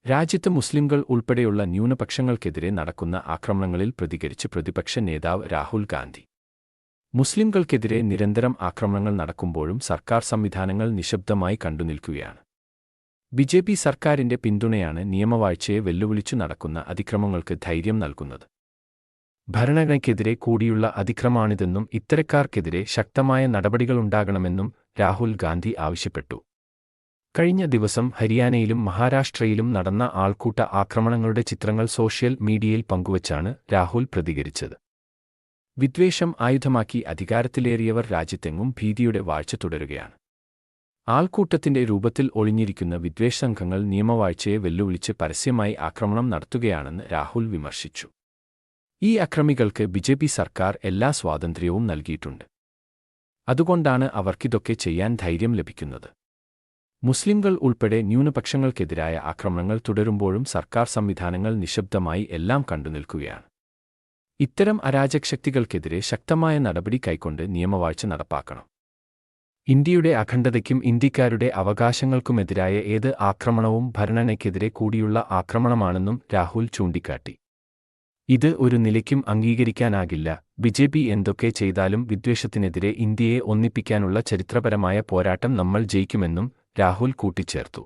രാജ്യത്ത് മുസ്ലിംകൾ ഉൾപ്പെടെയുള്ള ന്യൂനപക്ഷങ്ങൾക്കെതിരെ നടക്കുന്ന ആക്രമണങ്ങളിൽ പ്രതികരിച്ച് പ്രതിപക്ഷ നേതാവ് രാഹുൽ ഗാന്ധി. മുസ്ലിംകൾക്കെതിരെ നിരന്തരം ആക്രമണങ്ങൾ നടക്കുമ്പോഴും സർക്കാർ സംവിധാനങ്ങൾ നിശബ്ദമായി കണ്ടുനിൽക്കുകയാണ്. ബിജെപി സർക്കാരിന്റെ പിന്തുണയാണ് നിയമവാഴ്ചയെ വെല്ലുവിളിച്ചു നടക്കുന്ന അതിക്രമങ്ങൾക്ക് ധൈര്യം നൽകുന്നത്. ഭരണഘടനയ്ക്കെതിരെ കൂടിയുള്ള അതിക്രമമാണിതെന്നും ഇത്തരക്കാർക്കെതിരെ ശക്തമായ നടപടികളുണ്ടാകണമെന്നും രാഹുൽ ഗാന്ധി ആവശ്യപ്പെട്ടു. കഴിഞ്ഞ ദിവസം ഹരിയാനയിലും മഹാരാഷ്ട്രയിലും നടന്ന ആൾക്കൂട്ട ആക്രമണങ്ങളുടെ ചിത്രങ്ങൾ സോഷ്യൽ മീഡിയയിൽ പങ്കുവച്ചാണ് രാഹുൽ പ്രതികരിച്ചത്. വിദ്വേഷം ആയുധമാക്കി അധികാരത്തിലേറിയവർ രാജ്യത്തെങ്ങും ഭീതിയുടെ വാഴ്ച തുടരുകയാണ്. ആൾക്കൂട്ടത്തിന്റെ രൂപത്തിൽ ഒളിഞ്ഞിരിക്കുന്ന വിദ്വേഷസംഘങ്ങൾ നിയമവാഴ്ചയെ വെല്ലുവിളിച്ച് പരസ്യമായി ആക്രമണം നടത്തുകയാണെന്ന് രാഹുൽ വിമർശിച്ചു. ഈ അക്രമികൾക്ക് ബിജെപി സർക്കാർ എല്ലാ സ്വാതന്ത്ര്യവും നൽകിയിട്ടുണ്ട്. അതുകൊണ്ടാണ് അവർക്കിതൊക്കെ ചെയ്യാൻ ധൈര്യം ലഭിക്കുന്നത്. മുസ്ലിംകൾ ഉൾപ്പെടെ ന്യൂനപക്ഷങ്ങൾക്കെതിരായ ആക്രമണങ്ങൾ തുടരുമ്പോഴും സർക്കാർ സംവിധാനങ്ങൾ നിശബ്ദമായി എല്ലാം കണ്ടുനിൽക്കുകയാണ്. ഇത്തരം അരാജകശക്തികൾക്കെതിരെ ശക്തമായ നടപടി കൈക്കൊണ്ട് നിയമവാഴ്ച നടപ്പാക്കണം. ഇന്ത്യയുടെ അഖണ്ഡതയ്ക്കും ഇന്ത്യക്കാരുടെ അവകാശങ്ങൾക്കുമെതിരായ ഏത് ആക്രമണവും ഭരണഘടനയ്ക്കെതിരെ കൂടിയുള്ള ആക്രമണമാണെന്നും രാഹുൽ ചൂണ്ടിക്കാട്ടി. ഇത് ഒരു നിലയ്ക്കും അംഗീകരിക്കാനാകില്ല. ബിജെപി എന്തൊക്കെ ചെയ്താലും വിദ്വേഷത്തിനെതിരെ ഇന്ത്യയെ ഒന്നിപ്പിക്കാനുള്ള ചരിത്രപരമായ പോരാട്ടം നമ്മൾ ജയിക്കുമെന്നും രാഹുൽ കൂട്ടിച്ചേർത്തു.